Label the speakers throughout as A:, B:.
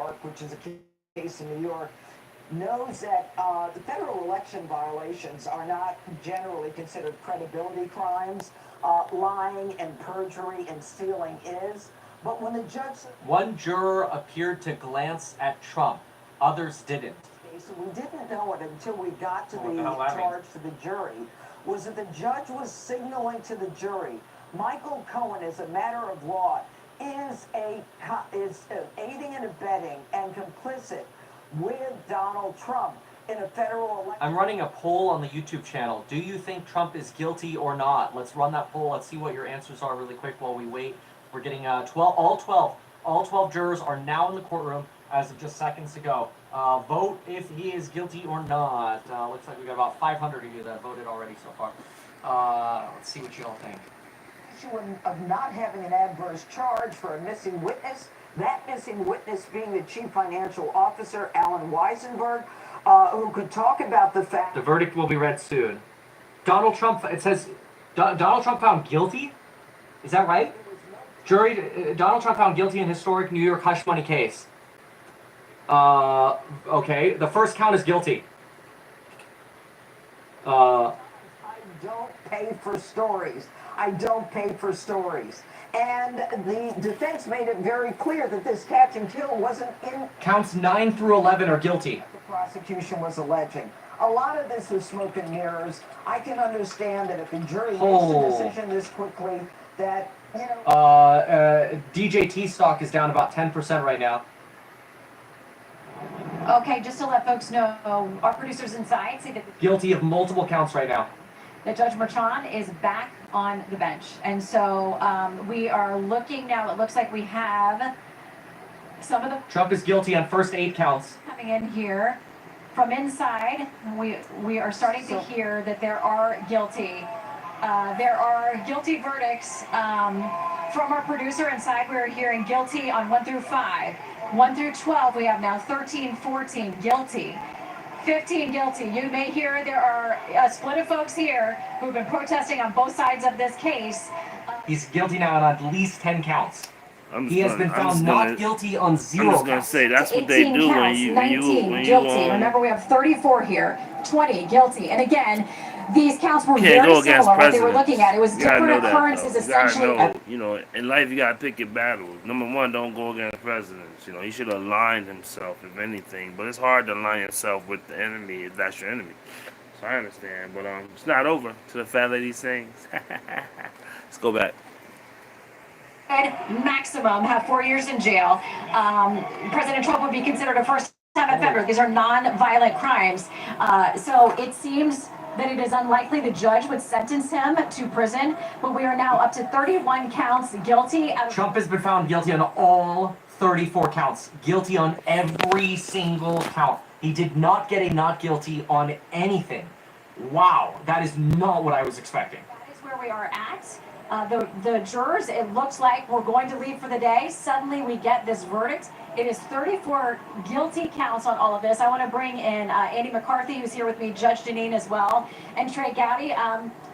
A: York, which is a case in New York, knows that the federal election violations are not generally considered credibility crimes. Lying and perjury and stealing is. But when the judge...
B: One juror appeared to glance at Trump. Others didn't.
A: So we didn't know it until we got to the charge to the jury, was that the judge was signaling to the jury, Michael Cohen, as a matter of law, is aiding and abetting and complicit with Donald Trump in a federal election.
B: I'm running a poll on the YouTube channel. Do you think Trump is guilty or not? Let's run that poll. Let's see what your answers are really quick while we wait. We're getting all 12 jurors are now in the courtroom as of just seconds ago. Vote if he is guilty or not. Looks like we got about 500 of you that voted already so far. Let's see what you all think.
A: Of not having an adverse charge for a missing witness, that missing witness being the chief financial officer, Alan Weisenberg, who could talk about the fact...
B: The verdict will be read soon. Donald Trump, it says, Donald Trump found guilty? Is that right? Jury, Donald Trump found guilty in historic New York hush money case. Okay, the first count is guilty.
A: I don't pay for stories. I don't pay for stories. And the defense made it very clear that this catch and kill wasn't in...
B: Counts 9 through 11 are guilty.
A: The prosecution was alleging. A lot of this is smoke and mirrors. I can understand that if the jury makes a decision this quickly, that, you know...
B: DJT stock is down about 10% right now.
C: Okay, just to let folks know, our producers inside say that...
B: Guilty of multiple counts right now.
C: That Judge Merchan is back on the bench. And so we are looking now, it looks like we have some of the...
B: Trump is guilty on first 8 counts.
C: Coming in here from inside, we are starting to hear that there are guilty verdicts from our producer inside. We're hearing guilty on 1 through 5. 1 through 12, we have now 13, 14 guilty. 15 guilty. You may hear there are a split of folks here who've been protesting on both sides of this case.
B: He's guilty now on at least 10 counts. He has been found not guilty on 0 counts.
D: I'm just going to say, that's what they do
C: counts,
D: when you
C: guilty. Remember, we have 34 here, 20 guilty. And again, these counts were very
D: go against
C: similar what they were
D: presidents.
C: looking at. It was different occurrences essentially.
D: You know, in life you gotta pick your battles. Number one, don't go against presidents. You know, he should align himself, if anything. But it's hard to align yourself with the enemy if that's your enemy. So I understand, but it's not over to the fat lady sings. Let's go back.
C: Maximum have 4 years in jail. President Trump would be considered a first-time offender. These are non-violent crimes. So it seems that it is unlikely the judge would sentence him to prison, but we are now up to 31 counts guilty.
B: Trump has been found guilty on all 34 counts. Guilty on every single count. He did not get a not guilty on anything. Wow, that is not what I was expecting.
C: That is where we are at. The jurors, it looks like we're going to leave for the day. Suddenly we get this verdict. It is 34 guilty counts on all of this. I want to bring in Andy McCarthy, who's here with me, Judge Deneen as well, and Trey Gowdy.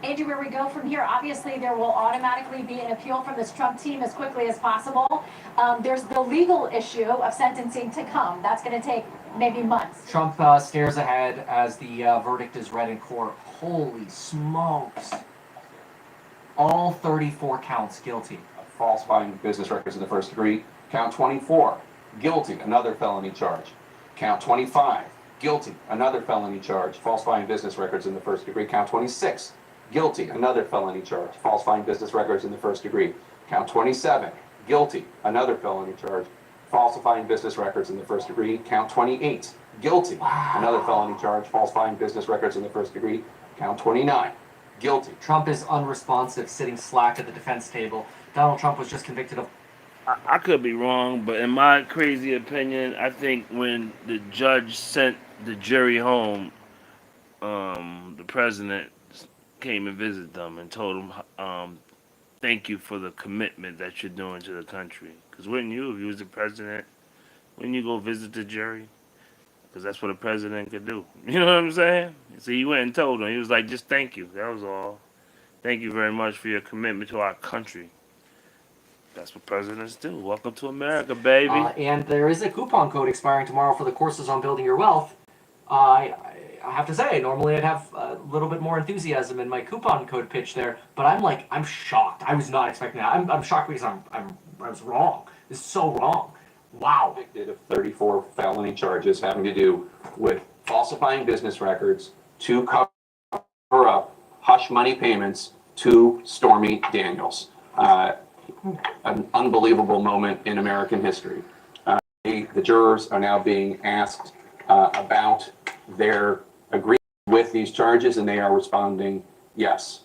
C: Andy, where we go from here, obviously there will automatically be an appeal from this Trump team as quickly as possible. There's the legal issue of sentencing to come. That's going to take maybe months.
B: Trump stares ahead as the verdict is read in court. Holy smokes. All 34 counts guilty.
E: Falsifying business records in the first degree. Count 24, guilty, another felony charge. Count 25, guilty, another felony charge. Falsifying business records in the first degree. Count 26, guilty, another felony charge. Falsifying business records in the first degree. Count 27, guilty, another felony charge. Falsifying business records in the first degree. Count 28, guilty, another felony charge. Falsifying business records in the first degree. Count 29. Guilty.
B: Trump is unresponsive, sitting slack at the defense table. Donald Trump was just convicted of...
D: I could be wrong, but in my crazy opinion, I think when the judge sent the jury home, the president came and visited them and told them, thank you for the commitment that you're doing to the country. Because wouldn't you, if you was the president, wouldn't you go visit the jury? Because that's what a president could do. You know what I'm saying? So he went and told him. He was like, just thank you. That was all. Thank you very much for your commitment to our country. That's what presidents do. Welcome to America, baby.
B: And there is a coupon code expiring tomorrow for the courses on building your wealth. I have to say, normally I'd have a little bit more enthusiasm in my coupon code pitch there, but I'm shocked. I was not expecting that. I'm shocked because I was wrong. This is so wrong. Wow.
E: Convicted of 34 felony charges having to do with falsifying business records to cover up hush money payments to Stormy Daniels. An unbelievable moment in American history. The jurors are now being asked about their agreement with these charges, and they are responding yes.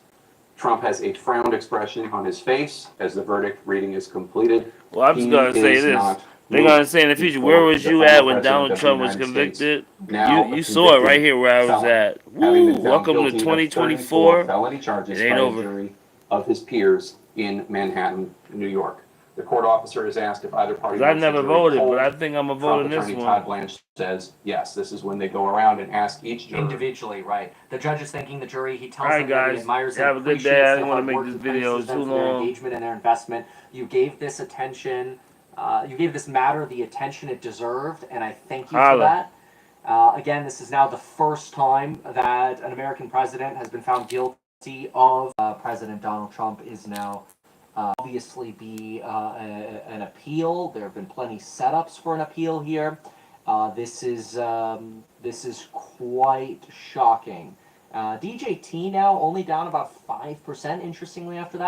E: Trump has a frowned expression on his face as the verdict reading is completed.
D: Well, I'm just going to say this. They're going to say in the future, where was you at when Donald Trump was convicted? You saw it right here where I was at. Woo! Welcome to 2024.
E: Felony charges
D: it ain't
E: by
D: over.
E: A jury of his peers in Manhattan, New York. The court officer is asked if either party.
D: I never voted, but I think I'm a vote in this one.
E: Todd Blanche says yes. This is when they go around and ask each juror
B: individually, right? The judge is thanking the jury. He tells
D: All
B: them
D: right,
B: that he
D: guys.
B: admires
D: Have a good day. I didn't want to make this video too long.
B: Their engagement and their investment. You gave this attention. You gave this matter the attention it deserved, and I thank you for that. Again, this is now the first time that an American president has been found guilty of. President Donald Trump is now obviously be an appeal. There have been plenty setups for an appeal here. This is quite shocking. DJT now only down about 5%. Interestingly, after that.